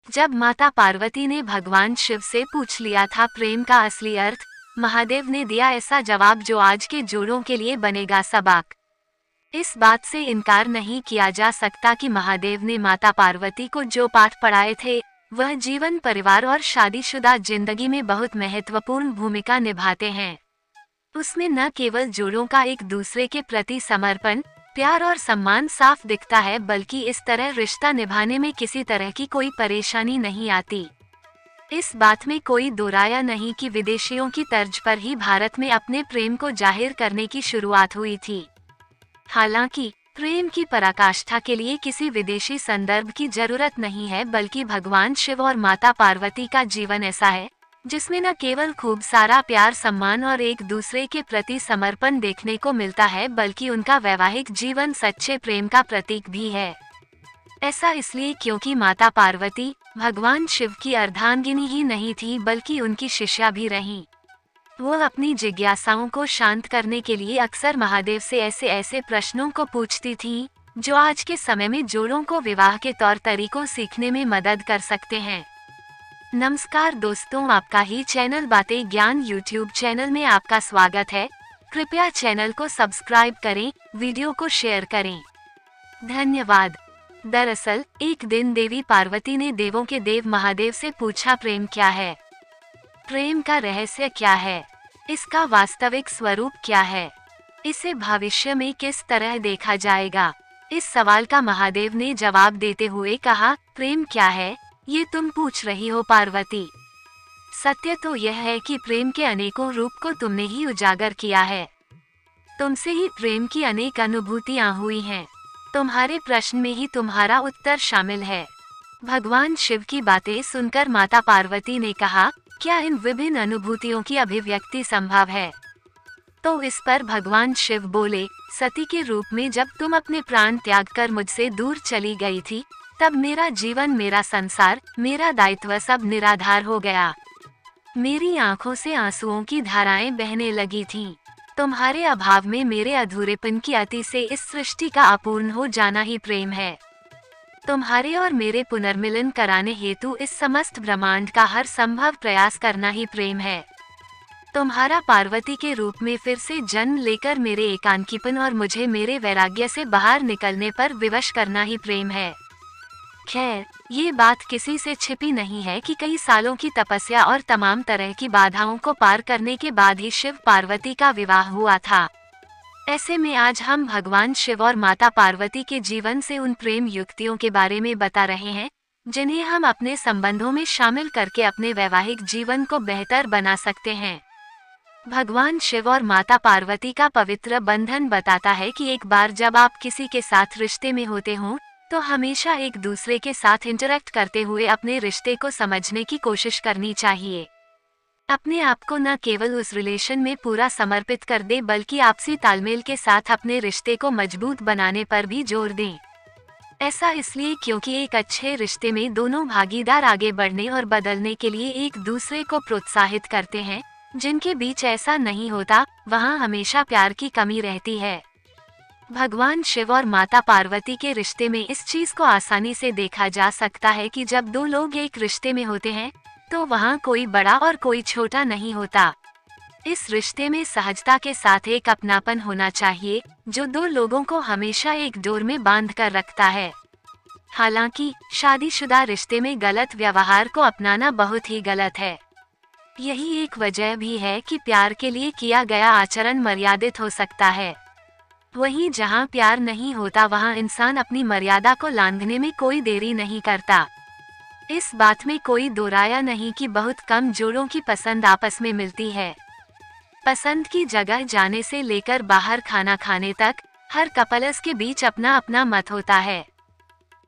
जब माता पार्वती ने भगवान शिव से पूछ लिया था प्रेम का असली अर्थ, महादेव ने दिया ऐसा जवाब जो आज के जोड़ों के लिए बनेगा सबक। इस बात से इनकार नहीं किया जा सकता कि महादेव ने माता पार्वती को जो पाठ पढ़ाए थे वह जीवन, परिवार और शादीशुदा जिंदगी में बहुत महत्वपूर्ण भूमिका निभाते हैं। उसमें न केवल जोड़ों का एक दूसरे के प्रति समर्पण, प्यार और सम्मान साफ दिखता है, बल्कि इस तरह रिश्ता निभाने में किसी तरह की कोई परेशानी नहीं आती। इस बात में कोई दो राय नहीं कि विदेशियों की तर्ज पर ही भारत में अपने प्रेम को जाहिर करने की शुरुआत हुई थी। हालांकि प्रेम की पराकाष्ठा के लिए किसी विदेशी संदर्भ की जरूरत नहीं है, बल्कि भगवान शिव और माता पार्वती का जीवन ऐसा है जिसमें न केवल खूब सारा प्यार, सम्मान और एक दूसरे के प्रति समर्पण देखने को मिलता है, बल्कि उनका वैवाहिक जीवन सच्चे प्रेम का प्रतीक भी है। ऐसा इसलिए क्योंकि माता पार्वती भगवान शिव की अर्धांगिनी ही नहीं थी, बल्कि उनकी शिष्या भी रहीं। वो अपनी जिज्ञासाओं को शांत करने के लिए अक्सर महादेव से ऐसे ऐसे प्रश्नों को पूछती थीं, जो आज के समय में जोड़ों को विवाह के तौर तरीकों सीखने में मदद कर सकते हैं। नमस्कार दोस्तों, आपका ही चैनल बातें ज्ञान यूट्यूब चैनल में आपका स्वागत है। कृपया चैनल को सब्सक्राइब करें, वीडियो को शेयर करें। धन्यवाद। दरअसल एक दिन देवी पार्वती ने देवों के देव महादेव से पूछा, प्रेम क्या है? प्रेम का रहस्य क्या है? इसका वास्तविक स्वरूप क्या है? इसे भविष्य में किस तरह देखा जाएगा? इस सवाल का महादेव ने जवाब देते हुए कहा, प्रेम क्या है ये तुम पूछ रही हो पार्वती? सत्य तो यह है कि प्रेम के अनेकों रूप को तुमने ही उजागर किया है। तुमसे ही प्रेम की अनेक अनुभूतियां हुई हैं। तुम्हारे प्रश्न में ही तुम्हारा उत्तर शामिल है। भगवान शिव की बातें सुनकर माता पार्वती ने कहा, क्या इन विभिन्न अनुभूतियों की अभिव्यक्ति संभव है? तो इस पर भगवान शिव बोले, सती के रूप में जब तुम अपने प्राण त्याग कर मुझसे दूर चली गई थी, तब मेरा जीवन, मेरा संसार, मेरा दायित्व सब निराधार हो गया। मेरी आंखों से आंसुओं की धाराएं बहने लगी थीं। तुम्हारे अभाव में मेरे अधूरेपन की अति से इस सृष्टि का अपूर्ण हो जाना ही प्रेम है। तुम्हारे और मेरे पुनर्मिलन कराने हेतु इस समस्त ब्रह्मांड का हर संभव प्रयास करना ही प्रेम है। तुम्हारा पार्वती के रूप में फिर से जन्म लेकर मेरे एकांकीपन और मुझे मेरे वैराग्य से बाहर निकलने पर विवश करना ही प्रेम है। खैर, ये बात किसी से छिपी नहीं है कि कई सालों की तपस्या और तमाम तरह की बाधाओं को पार करने के बाद ही शिव पार्वती का विवाह हुआ था। ऐसे में आज हम भगवान शिव और माता पार्वती के जीवन से उन प्रेम युक्तियों के बारे में बता रहे हैं, जिन्हें हम अपने संबंधों में शामिल करके अपने वैवाहिक जीवन को बेहतर बना सकते हैं। भगवान शिव और माता पार्वती का पवित्र बंधन बताता है कि एक बार जब आप किसी के साथ रिश्ते में होते हों, तो हमेशा एक दूसरे के साथ इंटरेक्ट करते हुए अपने रिश्ते को समझने की कोशिश करनी चाहिए। अपने आप को न केवल उस रिलेशन में पूरा समर्पित कर दे, बल्कि आपसी तालमेल के साथ अपने रिश्ते को मजबूत बनाने पर भी जोर दें। ऐसा इसलिए क्योंकि एक अच्छे रिश्ते में दोनों भागीदार आगे बढ़ने और बदलने के लिए एक दूसरे को प्रोत्साहित करते हैं। जिनके बीच ऐसा नहीं होता, वहाँ हमेशा प्यार की कमी रहती है। भगवान शिव और माता पार्वती के रिश्ते में इस चीज को आसानी से देखा जा सकता है कि जब दो लोग एक रिश्ते में होते हैं, तो वहाँ कोई बड़ा और कोई छोटा नहीं होता। इस रिश्ते में सहजता के साथ एक अपनापन होना चाहिए, जो दो लोगों को हमेशा एक डोर में बांध कर रखता है। हालांकि शादीशुदा रिश्ते में गलत व्यवहार को अपनाना बहुत ही गलत है। यही एक वजह भी है कि प्यार के लिए किया गया आचरण मर्यादित हो सकता है। वहीं जहां प्यार नहीं होता, वहां इंसान अपनी मर्यादा को लांघने में कोई देरी नहीं करता। इस बात में कोई दो राय नहीं कि बहुत कम जोड़ों की पसंद आपस में मिलती है। पसंद की जगह जाने से लेकर बाहर खाना खाने तक हर कपल्स के बीच अपना अपना मत होता है।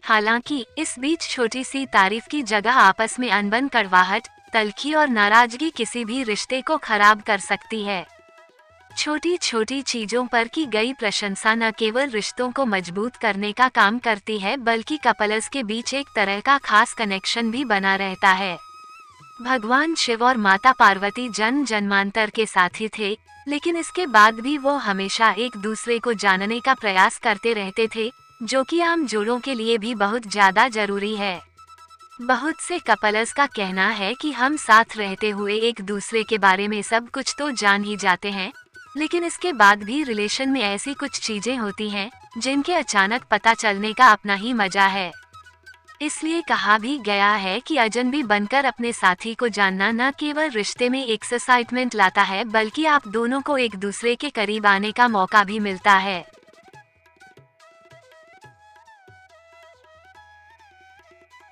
हालांकि इस बीच छोटी सी तारीफ की जगह आपस में अनबन, कड़वाहट, तल्खी और नाराजगी किसी भी रिश्ते को खराब कर सकती है। छोटी छोटी चीजों पर की गई प्रशंसा न केवल रिश्तों को मजबूत करने का काम करती है, बल्कि कपल्स के बीच एक तरह का खास कनेक्शन भी बना रहता है। भगवान शिव और माता पार्वती जन्म जन्मांतर के साथी थे, लेकिन इसके बाद भी वो हमेशा एक दूसरे को जानने का प्रयास करते रहते थे, जो कि आम जोड़ों के लिए भी बहुत ज्यादा जरूरी है। बहुत से कपल्स का कहना है कि हम साथ रहते हुए एक दूसरे के बारे में सब कुछ तो जान ही जाते हैं, लेकिन इसके बाद भी रिलेशन में ऐसी कुछ चीजें होती हैं जिनके अचानक पता चलने का अपना ही मजा है। इसलिए कहा भी गया है कि अजनबी बनकर अपने साथी को जानना न केवल रिश्ते में एक्साइटमेंट लाता है, बल्कि आप दोनों को एक दूसरे के करीब आने का मौका भी मिलता है।